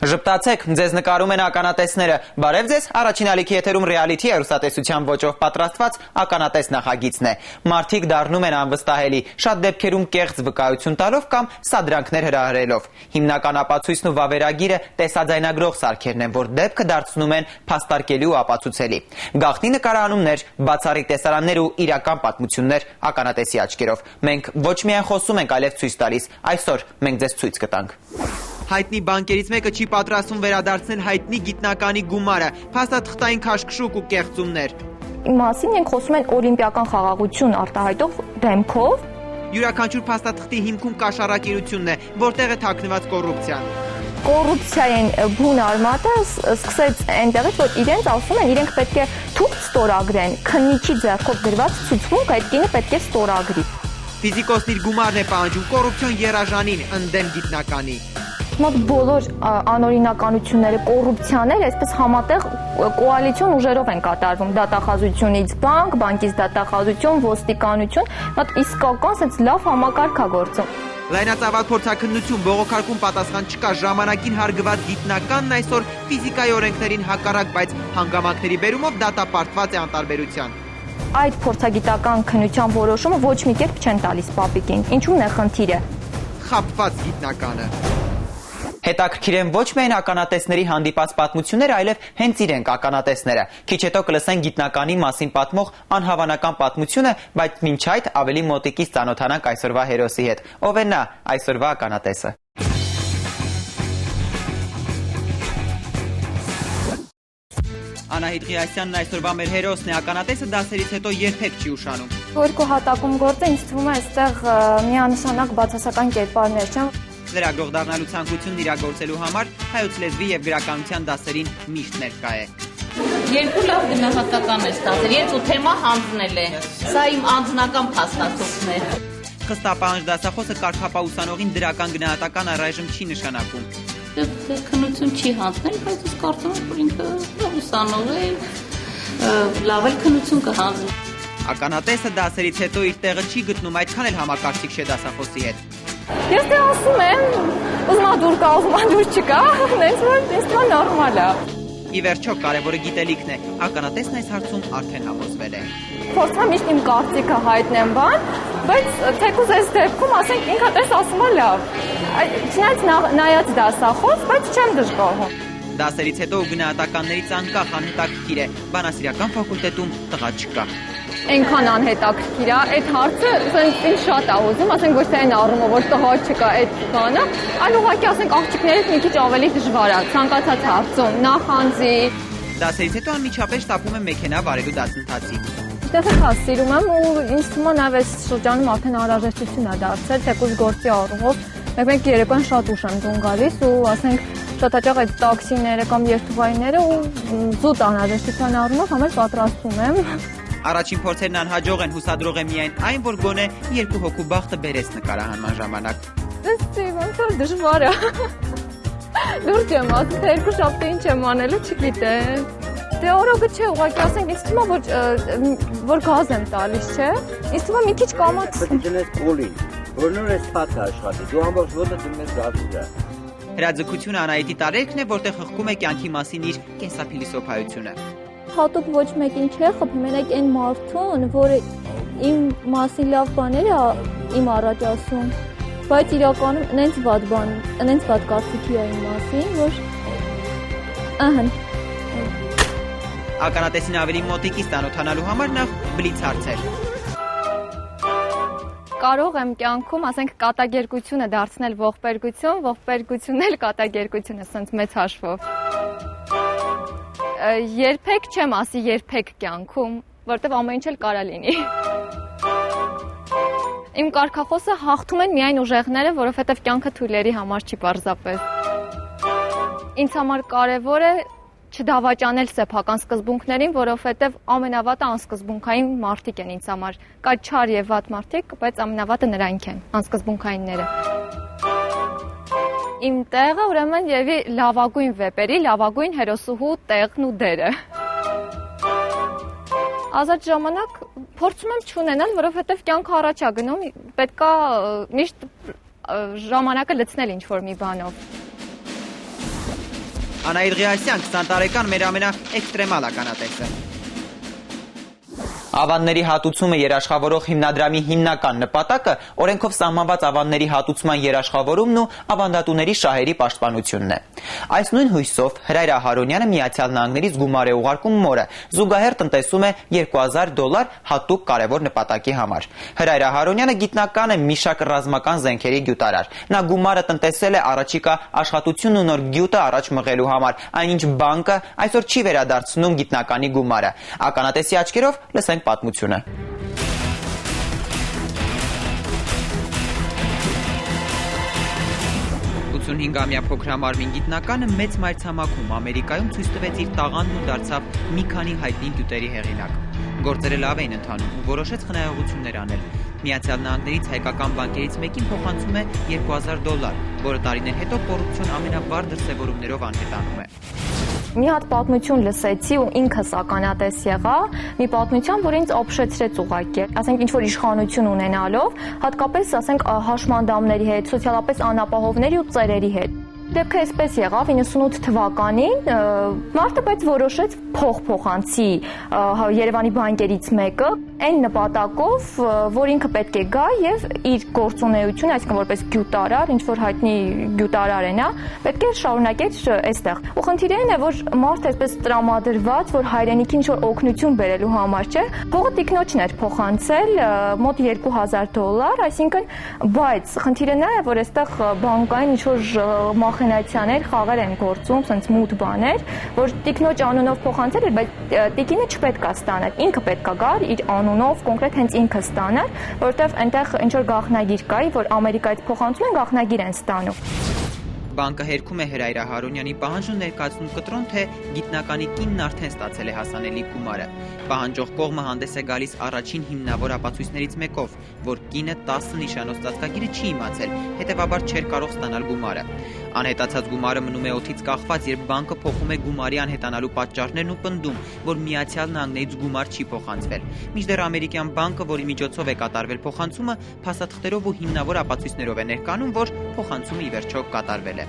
Ժպտացեք, ձեզ նկարում են ականատեսները։ Բարև ձեզ, առաջին ալիքի եթերում ռեալիթի հեռուստատեսության ոճով պատրաստված ականատես նախագիծն է։ Մարդիկ դառնում են անվստահելի, շատ դեպքերում կեղծ վկայություն տալով կամ սադրանքներ հրահրելով։ Հիմնական ապացույցն ու վավերագիրը տեսաձայնագրող սարքերն են, որ դեպքը դարձնում են փաստարկելի ու ապացուցելի։ Գաղտնի նկարահանումներ, բացառիկ տեսարաններ ու իրական պատմություններ ականատեսի աչքերով։ Մենք ոչ միայն խոսում ենք, այլև ցույց տալիս։ Այսօր մենք ձեզ ցույց կտանք։ Հայտնի բանկերից մեկը չի պատրաստվում վերադարձնել հայտնի գիտնականի գումարը, փաստաթղթային քաշքշուկ ու կեղծումներ։ Մասին ենք խոսում են օլիմպիական խաղաղություն արտահայտող դեմքով։ Յուրաքանչյուր փաստաթղթի հիմքում կաշառակերությունն է, որտեղ է թաքնված կոռուպցիան։ Կոռուպցիային բուն արմատը սկսեց այնտեղից, որ իրենց ասում են, իրենք պետք է թուղթ ստորագրեն, քննիչի ձեռքով գրված ցուցմունք այդ կինը պետք է ստորագրի։ Ֆիզիկոսն իր գումարն է պահանջում կոռուպցիոն երաժանին ընդդեմ գիտնականի։ Մոտ բոլոր անօրինականությունները, կոռուպցիաները այսպես համատեղ կոալիցիոն ուժերով են կատարվում, դատախազությունից բանկ, բանկից դատախազություն, ոստիկանություն, մոտ իսկական sense լավ համակարգ է գործում։ Լայնածավալ փորձաքննություն, բողոքարկում պատասխան չկա, ժամանակին հարգված գիտնականն այսօր ֆիզիկայի օրենքներին հակառակ, բայց հանգամանքների բերումով դատապարտված է անտարբերության։ Այդ փորձագիտական քննության որոշումը ոչ մի կերպ չեն տալիս պապիկին։ Ինչու՞մն է խնդիրը։ Խաբված գիտնականը։ Հետաքրքիր են ոչ միայն ականատեսների հանդիպած պատմությունները, այլև հենց իրենք ականատեսները։ Քիչ հետո կլսեն գիտնականի մասին պատմող անհավանական պատմությունը, բայց մինչ այդ ավելի մոտիկից ծանոթանանք այսօրվա հերոսի հետ։ Ով է նա, այսօրվա ականատեսը։ Անահիտ Ղիասյանն այսօրվա մեր հերոսն է, ականատեսը դասերից հետո երբեք չի ուշանում։ Երկու հատակում գործը ինձ թվում է այստեղ միանշանակ բացասական կերպարներ չեն։ Լրագրող դառնալու ցանկությունն իրագործելու համար հայոց լեզվի եւ գրականության դասերին միշտ ներկա է։ Երկու լավ գնահատական է ստացել, երբ ու թեմա հանձնել է։ Սա իմ անձնական փաստաթուղթն է։ Խստապահանջ դասախոսը կարգապահ դրական գնահատական առայժմ չի նշանակում։ Քննություն չի հանձնել, բայց ես կարծում եմ, որ ինքը լավ ուսանող է, լավ էլ քննություն կհանձնի։ Ականատեսը դասերից հետո իր տեղը չի գտնում, այդքան էլ համակարգիչ չէ դասախոսի հետ։ Ես դե ասում եմ, ուզում ա դուր կա, ուզում ա դուր չկա, նենց որ ինձ թվում է նորմալ է։ Ի վերջո կարևորը գիտելիքն է, ականատեսն այս հարցում արդեն համոզվել է։ Փորձում եմ միշտ իմ կարծիքը հայտնեմ բան, բայց թեկուզ այս դեպքում ասենք ինքնատես ասում է լավ։ Չնայած նայած դասախոս, բայց չեմ դժգոհում։ Դասերից հետո գնահատականներից անկախ անհետաքրքիր է, բանասիրական ֆակուլտետում տղա չկա։ Այնքան անհետաքրքիր է, այդ հարցը ինձ շատ է ուզում, ասենք ոչ թե այն առումով, որ տղա չկա այդ բանը, այլ ուղղակի ասենք աղջիկներից մի քիչ ավելի դժվար է, ցանկացած հարցում, նախանձի։ Դասերից հետո անմիջապես շտապում եմ մեքենա վարելու դասընթացի։ Դեռ սիրում եմ ու ինձ թվում է նաև այս շրջանում արդեն անհրաժեշտություն է դարձել, թեկուզ գործի առումով, մեկ երեկոյան շատ ուշ եմ տուն գալիս ու ասենք շատ հաճախ այդ տաքսիները կամ երթուղայինները ու զուտ անհրաժեշտության առումով համար պատրաստվում եմ։ Առաջին փորձերն անհաջող են, հուսադրող է միայն այն, որ գոնե երկու հոգու բախտը բերես նկարահանման ժամանակ։ Ոնց որ դժվար է։ Լուրջ եմ ասում, թե երկու շաբթի ինչ եմ անելու, չգիտեմ։ Դե օրոքը չէ, ուղղակի ասենք, ինձ թվում է, որ գազ եմ տալիս, չէ։ Ինձ թվում է մի քիչ կամաց։ Պետք է դնես կոլին, որ նոր էս փաթ աշխատի, դու ամբողջ ոտը դնում ես գազի վրա։ Հրաձգությունը Անահիտի տարերքն է, որտեղ խղկում է կյանքի մասին իր կենսափիլիսոփայությունը։ Հատուկ ոչ մեկին չէ խփի, մենակ այն մարդուն, որը իմ մասին լավ բաներ է իմ առաջ ասում, բայց իրականում նենց վատ կարծիքի է իմ մասին, որ ահն։ Ականատեսին ավելի մոտիկից ծանոթանալու համար նախ բլից հարցեր։ Կարող եմ կյանքում, ասենք, կատակերգությունը դարձնել ողբերգություն, ողբերգությունն էլ կատակերգություն է, սենց մեծ հաշվով։ Երբեք չեմ ասի երբեք կյանքում, որտեվ ամեն ինչ էլ կարա լինի։ Իմ կարգախոսը հաղթում են միայն ուժեղները, որովհետև կյանքը թույլերի համար չի պարզապես։ Ինձ համար կարևոր է չդավաճանել սեփական սկզբունքներին, որովհետև ամենավատը անսկզբունքային մարդիկ են ինձ համար։ Կա չար եւ վատ մարդիկ, բայց ամենավատը նրանք են, անսկզբունքայինները։ Իմ տեղը ուրեմն եւի լավագույն վեպերի, լավագույն հերոսուհու տեղն ու դերը։ Ազատ ժամանակ փորձում եմ չունենալ, որովհետև կյանքը առաջ է գնում, պետքա միշտ ժամանակը լցնել ինչ-որ մի բանով։ Անահիտ Ղիասյան, 20 տարեկան, մեր ամենաէքստրեմալ ականատեսը։ Ավանների հատուցումը երաշխավորող հիմնադրամի հիմնական նպատակը օրենքով սահմանված ավանների հատուցման երաշխավորումն ու ավանդատուների շահերի պաշտպանությունն է։ Այս նույն հույսով Հրայր Ահարոնյանը Միացյալ Նահանգներից գումար է ուղարկում մորը, զուգահեռ տնտեսում է $2000 հատուկ կարևոր նպատակի համար։ Հրայր Ահարոնյանը գիտնական է մի շարք ռազմական զենքերի գյուտարար։ Նա գումարը տնտեսել է առաջիկա աշխատությունն ու նոր գյուտը առաջ մղելու համար, այնինչ բանկը այսօր չի վերադարձնում գիտնականի գումարը։ Ականատեսի աչքերով լսենք պատմությունը։ 85-ամյա փոքրամարմին գիտնականը մեծ մայրցամաքում Ամերիկայում ցույց տվեց իր տաղանդն ու դարձավ մի քանի հայտնի գյուտերի հեղինակ։ Գործերը լավ էին ընթանում ու որոշեց խնայողություններ անել։ Միացյալ Նահանգներից հայկական բանկերից մեկին փոխանցում է $2000, որը տարիներ հետո կոռուպցիոն ամենավառ դրսևորումներով անհետանում է։ Մի հատ պատմություն լսեցի ու ինքս ականատես եղա, մի պատմության, որ ինձ ապշեցրեց ուղղակի։ Ասենք ինչ-որ իշխանություն ունենալով, հատկապես ասենք հաշմանդամների հետ, սոցիալապես անապահովների ու ծերերի հետ։ Դեպքը այսպես եղավ 98 թվականին մարդը բայց որոշեց փոխանցի Երևանի բանկերից մեկը այն նպատակով, որ ինքը պետք է գա եւ իր գործունեությունը, այսինքն որպես գյուտարար, ինչ որ հայտնի գյուտարար է նա, պետք է շարունակեր այստեղ։ Ու խնդիրը այն է, որ մարդը այսպես տրամադրված, որ հայրենիքին ինչ որ օգնություն բերելու համար չէ, փողը տիկնոջն էր փոխանցել մոտ $2000, այսինքն բայց խնդիրը նա է, որ այստեղ բանկային ինչ որ մախինացիաներ, խաղեր են գործում, sense մութ բաներ, որ տիկնոջ անունով փոխանցել էր, բայց տիկինը չպետք է ստանար, ինքը պետք է գար իր անունով կոնկրետ հենց ինքը ստանար, որովհետև այնտեղ ինչ որ գաղտնագիր կայի, որ Ամերիկայից փոխանցում են, գաղտնագիր են ստանում։ Բանկը հերքում է Հրայր Ահարոնյանի պահանջը ու ներկայացնում կտրոն, թե գիտնականի կինն արդեն ստացել է հասանելի գումարը։ Պահանջող կողմը հանդես է գալիս առաջին հիմնավոր ապացույցներից մեկով, որ կինը 10 նիշանոց ծածկագիրը չի իմացել, հետևաբար չէր կարող ստանալ գումարը։ Անհետացած գումարը մնում է օդից կախված, երբ բանկը փոխում է գումարի անհետանալու պատճառներն ու պնդում, որ Միացյալ Նահանգներից գումար չի փոխանցվել։ Մինչդեռ ամերիկյան բանկը, որի միջոցով է կատարվել փոխանցումը, փաստաթղթերով ու հիմնավոր ապացույցներով է ներկանում, որ փոխանցումը ի վերջո կատարվել է։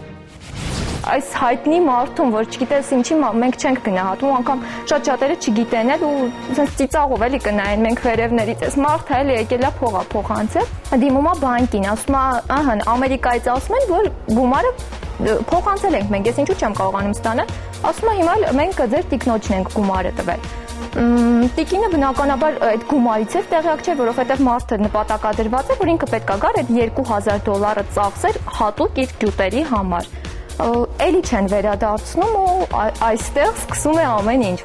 Այս հայտնի մարդուն, որ չգիտես ինչի մենք չենք գնահատում, անգամ շատ-շատերը չգիտեն էլ ու ասես ծիծաղով էլի կնայեն մենք վերևներից, այս մարդը էլի եկել է փողա փոխանցել, դիմում է բանկին, ասում է, ահա, Ամերիկայից ասում են, որ գումարը փոխանցել ենք մենք, ես ինչու չեմ կարողանում ստանալ, ասում է հիմա մենք ձեր տիկնոջն ենք գումարը տվել։ Տիկինը բնականաբար այդ գումարից էր տեղյակ չէր, որովհետև մարդը նպատակադրված է, որ ինքը պետք է գար այդ $2000 ծախսեր հատուկ իր գյուտերի համար։ Էլի չեն վերադարձնում ու այստեղ սկսում է ամեն ինչ։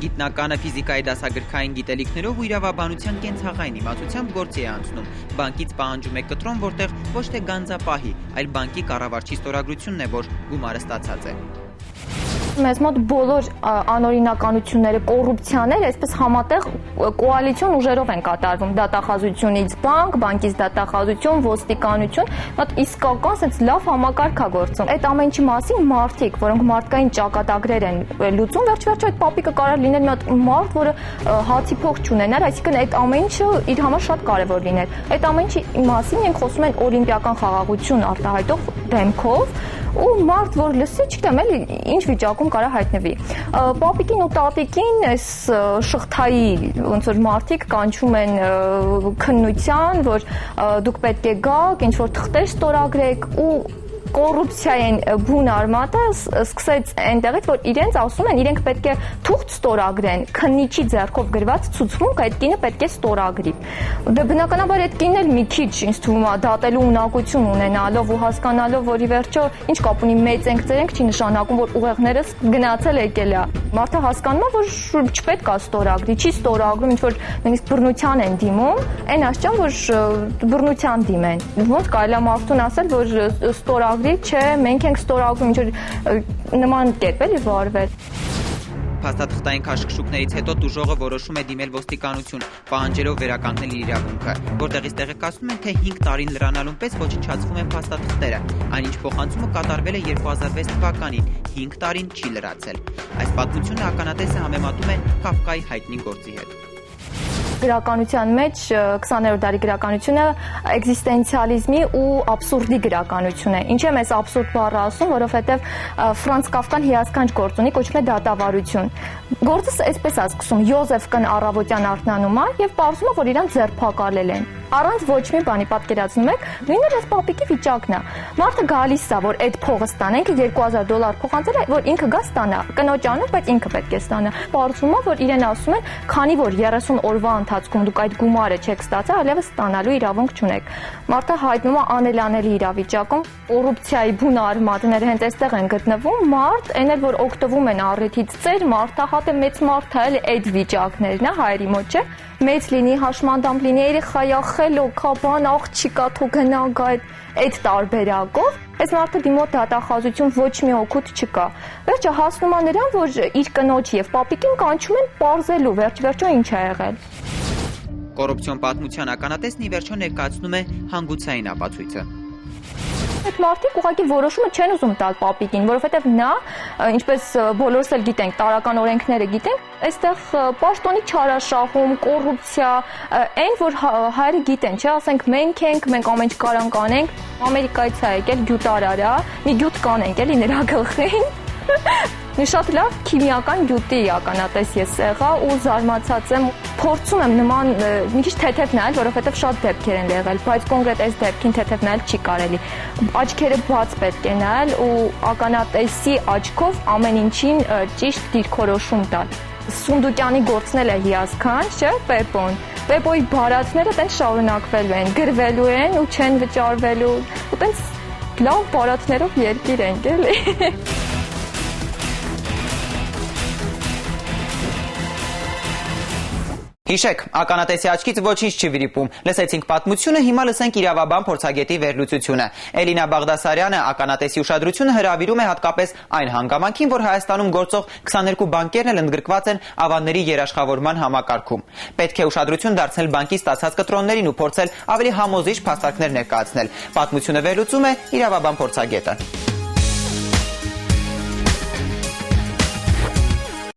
Գիտնականը ֆիզիկայի դասագրքային գիտելիքներով ու իրավաբանության կենցաղային իմացությամբ գործի է անցնում։ Բանկից պահանջում է կտրոն, որտեղ ոչ թե գանձապահի, այլ բանկի կառավարչի ստորագրությունն է, որ գումարը ստացած է։ Մեզ մոտ բոլոր անօրինականությունները, կոռուպցիաները այսպես համատեղ կոալիցիոն ուժերով են կատարվում, դատախազությունից բանկ, բանկից դատախազություն, ոստիկանություն, մոտ իսկական sense լավ համակարգ է գործում։ Այդ ամեն ինչի մասին մարդիկ, որոնք մարդկային ճակատագրեր են լուծում, վերջ-վերջ այդ պապիկը կարող լիներ մի հատ մարդ, որը հացի փող չունենար, այսինքն այդ ամեն ինչը իր համար շատ կարևոր լիներ։ Այդ ամեն ինչի մասին մենք խոսում ենք օլիմպիական խաղաղություն արտահայտող դեմքով ու մարդ, որ լսի, չգիտեմ, էլի ինչ վիճակում կարա հայտնվի։ Պապիկին ու տատիկին այս շղթայի ոնց որ մարդիկ կանչում են քննության, որ դուք պետք է գաք, ինչ որ թղթեր ստորագրեք ու կոռուպցիային բուն արմատը սկսեց այնտեղից, որ իրենց ասում են, իրենք պետք է թուղթ ստորագրեն, քննիչի ձեռքով գրված ցուցմունք այդ կինը պետք է ստորագրի։ Դե բնականաբար այդ կինն էլ մի քիչ ինձ թվում է դատելու ունակություն ունենալով ու հասկանալով, որ ի վերջո ինչ կապ ունի մեծ ենք ծերենք չի նշանակում, որ ուղեղներս գնացել եկել է։ Մարդը հասկանում է, որ չպետք է ստորագրի, չի ստորագրում, ինչ որ նույնիսկ բռնության են դիմում, այն աշճան, որ բռնության դիմեն։ Ոնց կարելի է մարդուն ասել, որ ստորագրի, չէ, մենք ենք ստորագրում, ինչ որ նման կերպ էլի վարվել։ Փաստաթղթային քաշքշուկներից հետո տուժողը որոշում է դիմել ոստիկանություն, պահանջելով վերականգնել իր իրավունքը, որտեղից տեղեկացնում են, թե 5 տարին լրանալուն պես ոչնչացվում են փաստաթղթերը, այնինչ փոխանցումը կատարվել է 2006 թվականին, 5 տարին չի լրացել։ Այս պատմությունը ականատեսը համեմատում է Կաֆկայի հայտնի գործի հետ։ գրականության մեջ 20-րդ դարի գրականությունը էկզիստենցիալիզմի ու աբսուրդի գրականություն է։ Ինչ եմ այս աբսուրդ բառը ասում, որովհետև Ֆրանց Կաֆկան հիասքանչ գործ ունի, կոչվում է դատավարություն։ Գործը այսպես է սկսում. Յոզեֆ կն առավոտյան արթնանում է եւ պարզում է, որ իրան ձերբակալել են։ Առանց ոչ մի բանի պատկերացնում եք, նույնը այս պապիկի վիճակն է։ Մարդը գալիս է, որ այդ փողը ստանենք, $2000 փոխանցել է, որ ինքը գա ստանա։ Կնոջ անունով, բայց ինքը պետք է ստանա։ Պարզվում է, որ իրեն ասում են, քանի որ 30 օրվա ընթացքում դուք այդ գումարը չեք ստացա, այլևս ստանալու իրավունք չունեք։ Մարդը հայտնում է անելանելի իրավիճակում, կոռուպցիայի բուն արմատները հենց այստեղ են գտնվում, մարդ, այն էլ որ օգտվում են առիթից ծեր, մարդահատ է, մեծ մարդ է, այդ վիճակներն է, հայերի մոտ չէ։ Մեծ լինի, հաշմանդամ լինի, երեխայա խելո, քաբան, աղջիկա, թո գնա գա այդ տարբերակով, այս մարդը դիմոտ դատախազություն ոչ մի օգուտ չկա։ Վերջը հասնում է նրան, որ իր կնոջ եւ պապիկին կանչում են պարզելու, վերջ-վերջո ինչ է եղել։ Կոռուպցիոն պատմության ականատեսն ի վերջո ներկայացնում է հանգուցային ապացույցը։ Այդ մարդիկ ուղղակի որոշումը չեն ուզում տալ պապիկին, որովհետև նա, ինչպես բոլորս էլ գիտենք, տարական օրենքները գիտենք, այստեղ պաշտոնի չարաշահում, կոռուպցիա, այն որ հայերը գիտեն, չէ, ասենք մենք ենք, մենք ամեն ինչ կարանք անենք, Ամերիկայից է եկել գյուտարարա, մի գյուտ կանենք էլի նրա գլխին։ Մի շատ լավ քիմիական գյուտի ականատես ես եղա ու զարմացած եմ, փորձում եմ նման մի քիչ թեթև նայել, որովհետև շատ դեպքեր են եղել, բայց կոնկրետ այս դեպքին թեթև նայել չի կարելի։ Աչքերը բաց պետք է նայել ու ականատեսի աչքով ամեն ինչին ճիշտ դիրքորոշում տալ։ Սունդուկյանի գործն էլ է հիասքանչ, չէ՞, Պեպոն։ Պեպոյի բարաթները տենց շարունակվելու են, գրվելու են ու չեն վճարվելու, ու տենց լավ բարաթներով երկիր ենք, էլի։ Հիշեք, ականատեսի աչքից ոչինչ չի վիրիպում։ Լսեցինք պատմությունը, հիմա լսենք իրավաբան փորձագետի վերլուծությունը։ Էլինա Բաղդասարյանը ականատեսի ուշադրությունը հրավիրում է հատկապես այն հանգամանքին, որ Հայաստանում գործող 22 բանկերն էլ ընդգրկված են ավանների երաշխավորման համակարգում։ Պետք է ուշադրություն դարձնել բանկի ստացած կտրոններին ու փորձել ավելի համոզիչ փաստարկներ ներկայացնել։ Պատմությունը վերլուծում է իրավաբան փորձագետը։